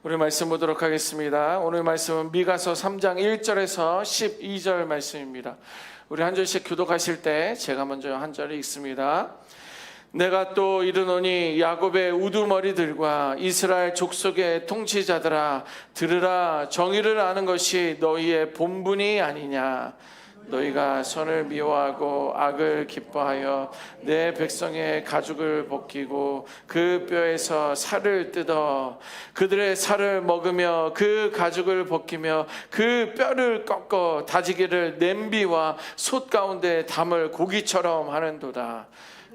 우리 말씀 보도록 하겠습니다. 오늘 말씀은 미가서 3장 1절에서 12절 말씀입니다. 우리 한 절씩 교독하실 때 제가 먼저 한 절을 읽습니다. 내가 또 이르노니 야곱의 우두머리들과 이스라엘 족속의 통치자들아, 들으라. 정의를 아는 것이 너희의 본분이 아니냐. 너희가 선을 미워하고 악을 기뻐하여 내 백성의 가죽을 벗기고 그 뼈에서 살을 뜯어 그들의 살을 먹으며 그 가죽을 벗기며 그 뼈를 꺾어 다지기를 냄비와 솥 가운데 담을 고기처럼 하는도다.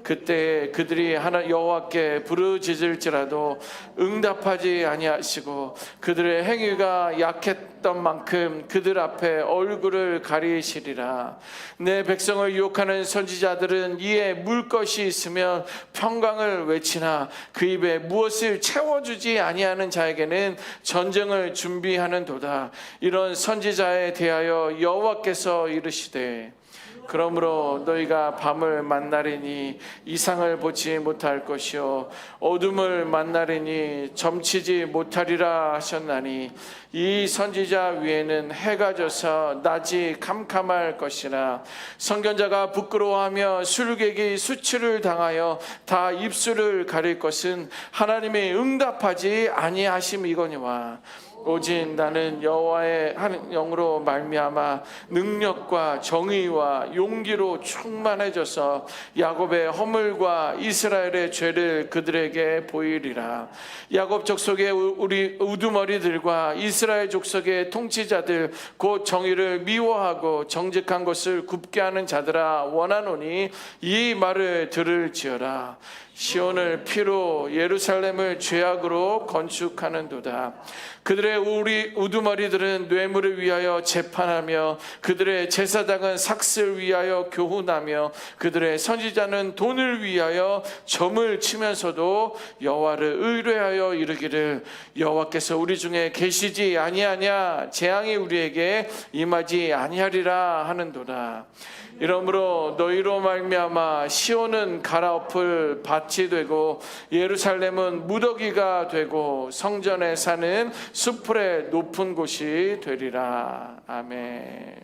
그때 그들이 여호와께 부르짖을지라도 응답하지 아니하시고 그들의 행위가 약했던 만큼 그들 앞에 얼굴을 가리시리라. 내 백성을 유혹하는 선지자들은 이에 물 것이 있으면 평강을 외치나 그 입에 무엇을 채워주지 아니하는 자에게는 전쟁을 준비하는도다. 이런 선지자에 대하여 여호와께서 이르시되 그러므로 너희가 밤을 만나리니 이상을 보지 못할 것이요 어둠을 만나리니 점치지 못하리라 하셨나니 이 선지자 위에는 해가 져서 낮이 캄캄할 것이라. 선견자가 부끄러워하며 술객이 수치를 당하여 다 입술을 가릴 것은 하나님의 응답하지 아니하심이거니와 오직 나는 여호와의 영으로 말미암아 능력과 정의와 용기로 충만해져서 야곱의 허물과 이스라엘의 죄를 그들에게 보이리라. 야곱 족속의 우리 우두머리들과 이스라엘 족속의 통치자들 곧 정의를 미워하고 정직한 것을 굽게 하는 자들아, 원하노니 이 말을 들을지어라. 시온을 피로 예루살렘을 죄악으로 건축하는도다. 그들의 우리 우두머리들은 뇌물을 위하여 재판하며 그들의 제사장은 삭슬 위하여 교훈하며 그들의 선지자는 돈을 위하여 점을 치면서도 여호와를 의뢰하여 이르기를 여호와께서 우리 중에 계시지 아니하냐, 재앙이 우리에게 임하지 아니하리라 하는도다. 이러므로 너희로 말미암아 시온은 갈아엎을 밭이 되고 예루살렘은 무더기가 되고 성전에 사는 수풀의 높은 곳이 되리라. 아멘.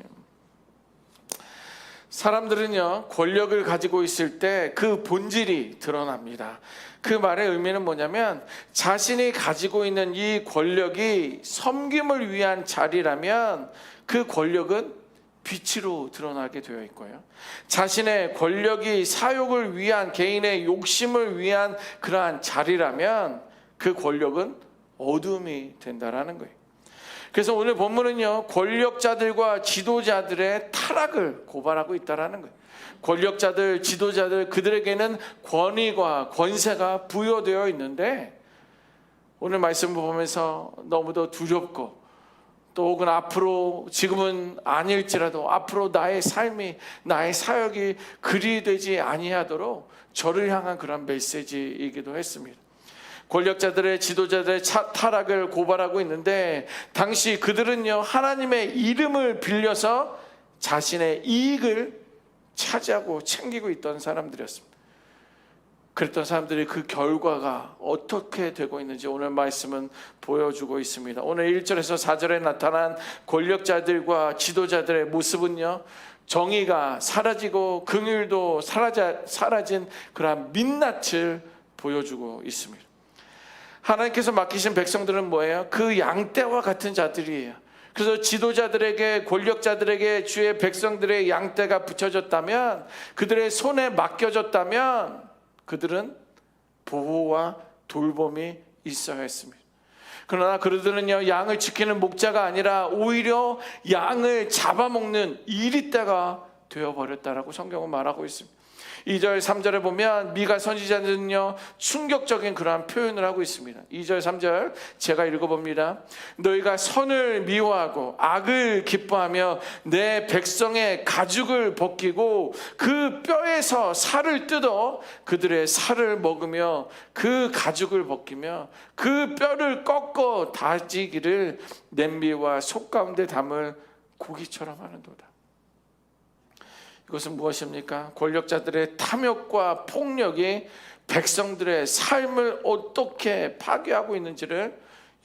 사람들은요, 권력을 가지고 있을 때 그 본질이 드러납니다. 그 말의 의미는 뭐냐면 자신이 가지고 있는 이 권력이 섬김을 위한 자리라면 그 권력은 빛으로 드러나게 되어 있고요. 자신의 권력이 사욕을 위한, 개인의 욕심을 위한 그러한 자리라면 그 권력은 어둠이 된다라는 거예요. 그래서 오늘 본문은요, 권력자들과 지도자들의 타락을 고발하고 있다라는 거예요. 권력자들, 지도자들, 그들에게는 권위와 권세가 부여되어 있는데 오늘 말씀을 보면서 너무도 두렵고 또 혹은 앞으로, 지금은 아닐지라도 앞으로 나의 삶이, 나의 사역이 그리 되지 아니하도록 저를 향한 그런 메시지이기도 했습니다. 권력자들의, 지도자들의 타락을 고발하고 있는데 당시 그들은요, 하나님의 이름을 빌려서 자신의 이익을 차지하고 챙기고 있던 사람들이었습니다. 그랬던 사람들이 그 결과가 어떻게 되고 있는지 오늘 말씀은 보여주고 있습니다. 오늘 1절에서 4절에 나타난 권력자들과 지도자들의 모습은요, 정의가 사라지고 긍휼도 사라진 그러한 민낯을 보여주고 있습니다. 하나님께서 맡기신 백성들은 뭐예요? 그 양떼와 같은 자들이에요. 그래서 지도자들에게, 권력자들에게 주의 백성들의 양떼가 붙여졌다면, 그들의 손에 맡겨졌다면 그들은 보호와 돌봄이 있어야 했습니다. 그러나 그들은요, 양을 지키는 목자가 아니라 오히려 양을 잡아먹는 이리떼가 되어버렸다라고 성경은 말하고 있습니다. 2절 3절에 보면 미가 선지자는요, 충격적인 그러한 표현을 하고 있습니다. 2절 3절 제가 읽어봅니다. 너희가 선을 미워하고 악을 기뻐하며 내 백성의 가죽을 벗기고 그 뼈에서 살을 뜯어 그들의 살을 먹으며 그 가죽을 벗기며 그 뼈를 꺾어 다지기를 냄비와 솥 가운데 담을 고기처럼 하는도다. 이것은 무엇입니까? 권력자들의 탐욕과 폭력이 백성들의 삶을 어떻게 파괴하고 있는지를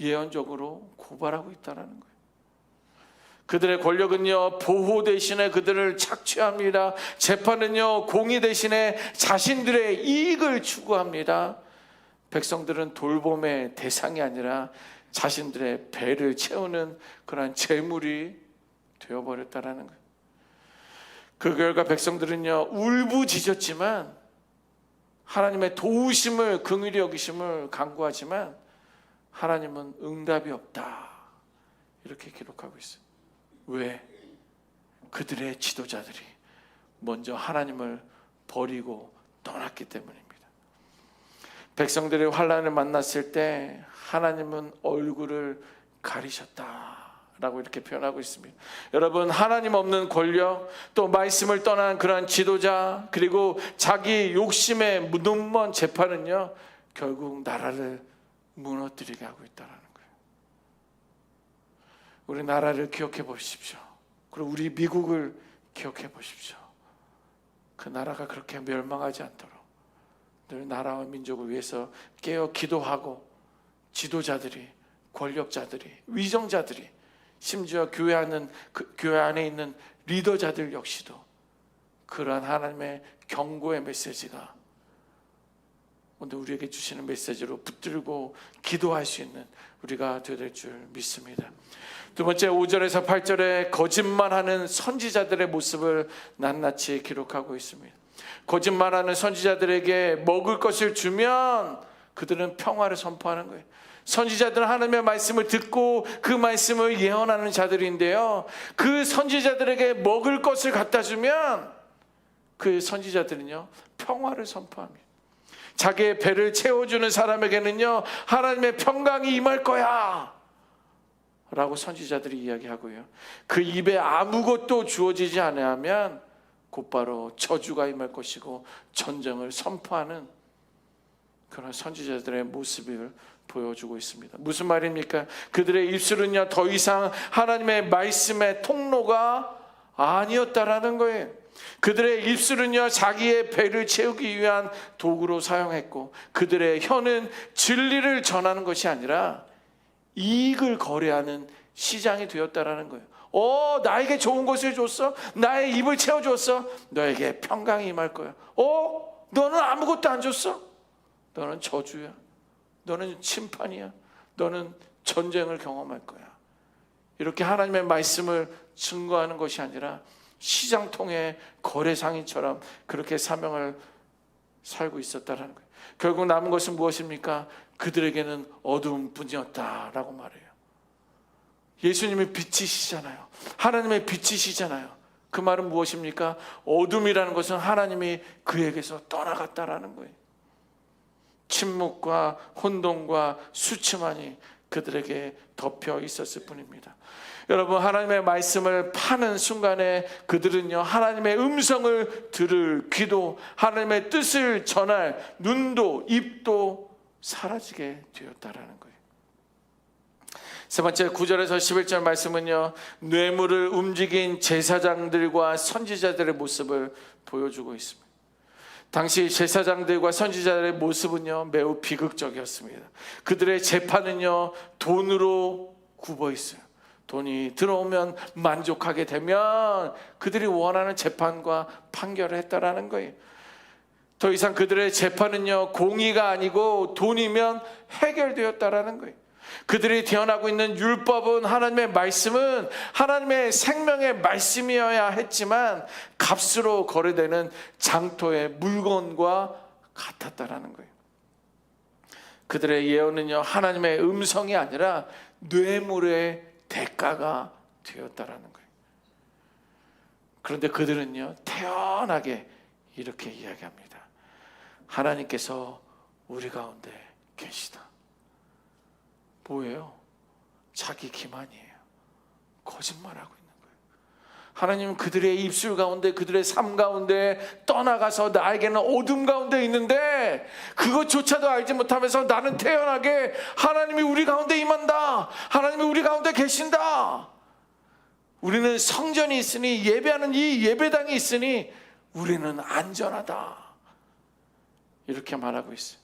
예언적으로 고발하고 있다는 거예요. 그들의 권력은요, 보호 대신에 그들을 착취합니다. 재판은요, 공의 대신에 자신들의 이익을 추구합니다. 백성들은 돌봄의 대상이 아니라 자신들의 배를 채우는 그러한 재물이 되어버렸다라는 거예요. 그 결과 백성들은요, 울부짖었지만 하나님의 도우심을, 긍휼히 여기심을 간구하지만 하나님은 응답이 없다, 이렇게 기록하고 있어요. 왜? 그들의 지도자들이 먼저 하나님을 버리고 떠났기 때문입니다. 백성들이 환난을 만났을 때 하나님은 얼굴을 가리셨다라고 이렇게 표현하고 있습니다. 여러분, 하나님 없는 권력, 또 말씀을 떠난 그러한 지도자, 그리고 자기 욕심의 눈먼 재판은요, 결국 나라를 무너뜨리게 하고 있다는 거예요. 우리 나라를 기억해 보십시오. 그리고 우리 미국을 기억해 보십시오. 그 나라가 그렇게 멸망하지 않도록 늘 나라와 민족을 위해서 깨어 기도하고, 지도자들이, 권력자들이, 위정자들이, 심지어 교회 안에 있는 리더자들 역시도 그러한 하나님의 경고의 메시지가 오늘 우리에게 주시는 메시지로 붙들고 기도할 수 있는 우리가 되어야 될 줄 믿습니다. 두 번째, 5절에서 8절에 거짓말하는 선지자들의 모습을 낱낱이 기록하고 있습니다. 거짓말하는 선지자들에게 먹을 것을 주면 그들은 평화를 선포하는 거예요. 선지자들은 하나님의 말씀을 듣고 그 말씀을 예언하는 자들인데요, 그 선지자들에게 먹을 것을 갖다 주면 그 선지자들은요, 평화를 선포합니다. 자기의 배를 채워주는 사람에게는요, 하나님의 평강이 임할 거야 라고 선지자들이 이야기하고요, 그 입에 아무것도 주어지지 않으면 곧바로 저주가 임할 것이고 전쟁을 선포하는 그런 선지자들의 모습을 보여주고 있습니다. 무슨 말입니까? 그들의 입술은요, 더 이상 하나님의 말씀의 통로가 아니었다라는 거예요. 그들의 입술은요, 자기의 배를 채우기 위한 도구로 사용했고, 그들의 혀는 진리를 전하는 것이 아니라 이익을 거래하는 시장이 되었다라는 거예요. 나에게 좋은 것을 줬어? 나의 입을 채워줬어? 너에게 평강이 임할 거야. 너는 아무것도 안 줬어? 너는 저주야. 너는 심판이야. 너는 전쟁을 경험할 거야. 이렇게 하나님의 말씀을 증거하는 것이 아니라 시장통의 거래상인처럼 그렇게 사명을 살고 있었다라는 거예요. 결국 남은 것은 무엇입니까? 그들에게는 어두움뿐이었다라고 말해요. 예수님이 빛이시잖아요. 하나님의 빛이시잖아요. 그 말은 무엇입니까? 어둠이라는 것은 하나님이 그에게서 떠나갔다라는 거예요. 침묵과 혼돈과 수치만이 그들에게 덮여 있었을 뿐입니다. 여러분, 하나님의 말씀을 파는 순간에 그들은요, 하나님의 음성을 들을 귀도, 하나님의 뜻을 전할 눈도 입도 사라지게 되었다라는 거예요. 세 번째, 9절에서 11절 말씀은요, 뇌물을 움직인 제사장들과 선지자들의 모습을 보여주고 있습니다. 당시 제사장들과 선지자들의 모습은요, 매우 비극적이었습니다. 그들의 재판은요, 돈으로 굽어 있어요. 돈이 들어오면 만족하게 되면 그들이 원하는 재판과 판결을 했다라는 거예요. 더 이상 그들의 재판은요, 공의가 아니고 돈이면 해결되었다라는 거예요. 그들이 태어나고 있는 율법은, 하나님의 말씀은 하나님의 생명의 말씀이어야 했지만 값으로 거래되는 장터의 물건과 같았다라는 거예요. 그들의 예언은요, 하나님의 음성이 아니라 뇌물의 대가가 되었다라는 거예요. 그런데 그들은요, 태연하게 이렇게 이야기합니다. 하나님께서 우리 가운데 계시다. 뭐예요? 자기 기만이에요. 거짓말하고 있는 거예요. 하나님은 그들의 입술 가운데, 그들의 삶 가운데 떠나가서 나에게는 어둠 가운데 있는데 그것조차도 알지 못하면서 나는 태연하게 하나님이 우리 가운데 임한다, 하나님이 우리 가운데 계신다, 우리는 성전이 있으니, 예배하는 이 예배당이 있으니 우리는 안전하다, 이렇게 말하고 있어요.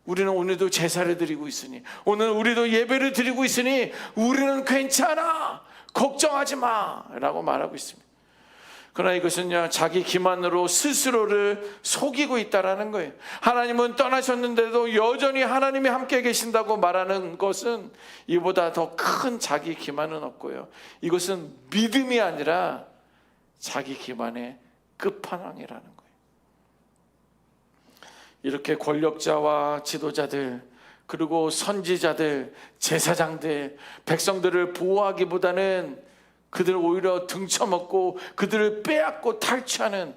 우리는 오늘도 제사를 드리고 있으니, 오늘 우리도 예배를 드리고 있으니 우리는 괜찮아, 걱정하지 마 라고 말하고 있습니다. 그러나 이것은요, 자기 기만으로 스스로를 속이고 있다라는 거예요. 하나님은 떠나셨는데도 여전히 하나님이 함께 계신다고 말하는 것은 이보다 더 큰 자기 기만은 없고요, 이것은 믿음이 아니라 자기 기만의 끝판왕이라는 거예요. 이렇게 권력자와 지도자들, 그리고 선지자들, 제사장들, 백성들을 보호하기보다는 그들을 오히려 등쳐먹고 그들을 빼앗고 탈취하는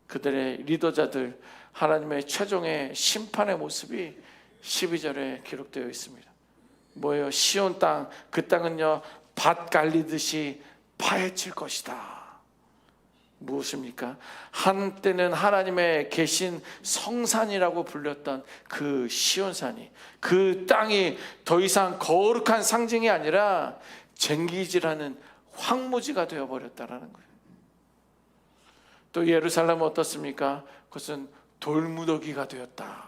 그들의 리더자들, 하나님의 최종의 심판의 모습이 12절에 기록되어 있습니다. 뭐예요? 시온 땅, 그 땅은요 밭 갈리듯이 파헤칠 것이다. 무엇입니까? 한때는 하나님의 계신 성산이라고 불렸던 그 시온산이, 그 땅이 더 이상 거룩한 상징이 아니라 쟁기지라는 황무지가 되어버렸다라는 거예요. 또 예루살렘은 어떻습니까? 그것은 돌무더기가 되었다.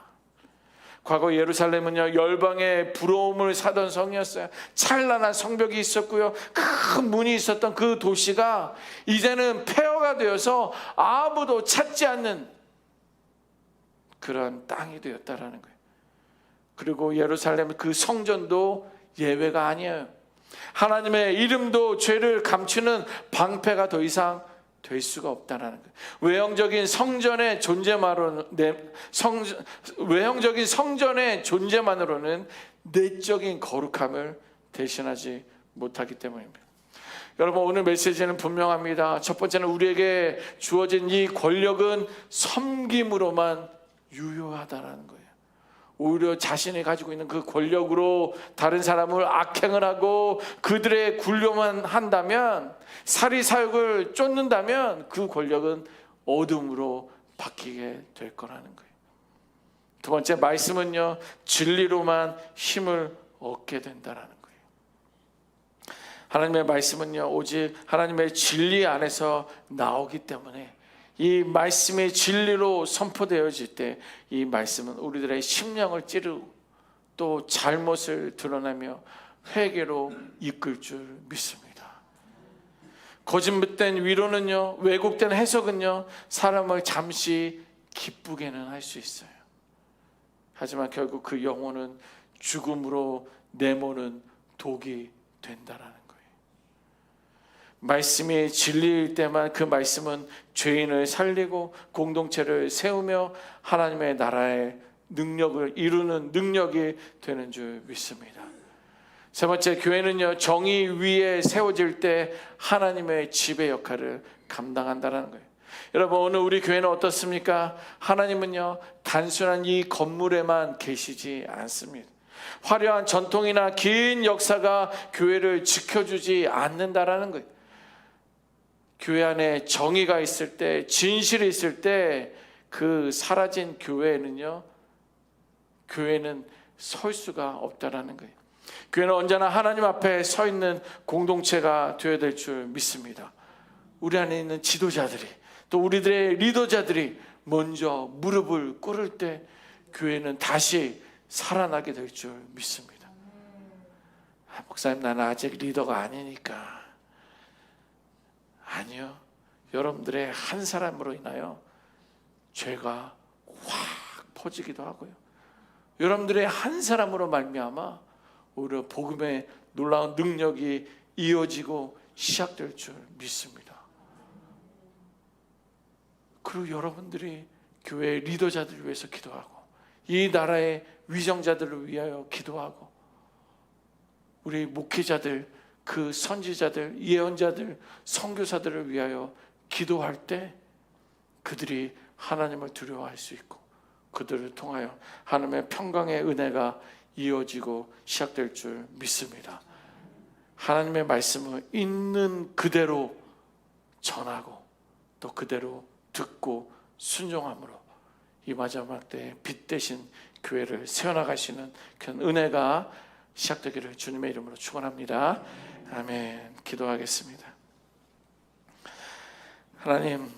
과거 예루살렘은요 열방의 부러움을 사던 성이었어요. 찬란한 성벽이 있었고요, 큰 문이 있었던 그 도시가 이제는 폐허가 되어서 아무도 찾지 않는 그런 땅이 되었다라는 거예요. 그리고 예루살렘 그 성전도 예외가 아니에요. 하나님의 이름도 죄를 감추는 방패가 더 이상 될 수가 없다는 거예요. 외형적인 성전의 존재만으로는 내적인 거룩함을 대신하지 못하기 때문입니다. 여러분, 오늘 메시지는 분명합니다. 첫 번째는 우리에게 주어진 이 권력은 섬김으로만 유효하다는 거예요. 오히려 자신이 가지고 있는 그 권력으로 다른 사람을 악행을 하고 그들의 굴려만 한다면, 사리사욕을 쫓는다면 그 권력은 어둠으로 바뀌게 될 거라는 거예요. 두 번째, 말씀은요 진리로만 힘을 얻게 된다라는 거예요. 하나님의 말씀은요 오직 하나님의 진리 안에서 나오기 때문에, 이 말씀이 진리로 선포되어질 때 이 말씀은 우리들의 심령을 찌르고 또 잘못을 드러내며 회개로 이끌 줄 믿습니다. 거짓된 위로는요, 왜곡된 해석은요 사람을 잠시 기쁘게는 할 수 있어요. 하지만 결국 그 영혼은 죽음으로 내모는 독이 된다라는 거예요. 말씀이 진리일 때만 그 말씀은 죄인을 살리고 공동체를 세우며 하나님의 나라의 능력을 이루는 능력이 되는 줄 믿습니다. 세 번째, 교회는요 정의 위에 세워질 때 하나님의 지배 역할을 감당한다는 거예요. 여러분, 오늘 우리 교회는 어떻습니까? 하나님은요 단순한 이 건물에만 계시지 않습니다. 화려한 전통이나 긴 역사가 교회를 지켜주지 않는다라는 거예요. 교회 안에 정의가 있을 때, 진실이 있을 때 그 사라진 교회는 설 수가 없다라는 거예요. 교회는 언제나 하나님 앞에 서 있는 공동체가 되어야 될 줄 믿습니다. 우리 안에 있는 지도자들이, 또 우리들의 리더자들이 먼저 무릎을 꿇을 때 교회는 다시 살아나게 될 줄 믿습니다. 목사님, 나는 아직 리더가 아니니까. 아니요, 여러분들의 한 사람으로 인하여 죄가 확 퍼지기도 하고요, 여러분들의 한 사람으로 말미암아 오히려 복음의 놀라운 능력이 이어지고 시작될 줄 믿습니다. 그리고 여러분들이 교회의 리더자들을 위해서 기도하고, 이 나라의 위정자들을 위하여 기도하고, 우리 목회자들, 그 선지자들, 예언자들, 선교사들을 위하여 기도할 때 그들이 하나님을 두려워할 수 있고, 그들을 통하여 하나님의 평강의 은혜가 이어지고 시작될 줄 믿습니다. 하나님의 말씀을 있는 그대로 전하고 또 그대로 듣고 순종함으로 이 마지막 때에 빛 대신 교회를 세워나가시는 그런 은혜가 시작되기를 주님의 이름으로 축원합니다. 아멘. 기도하겠습니다. 하나님,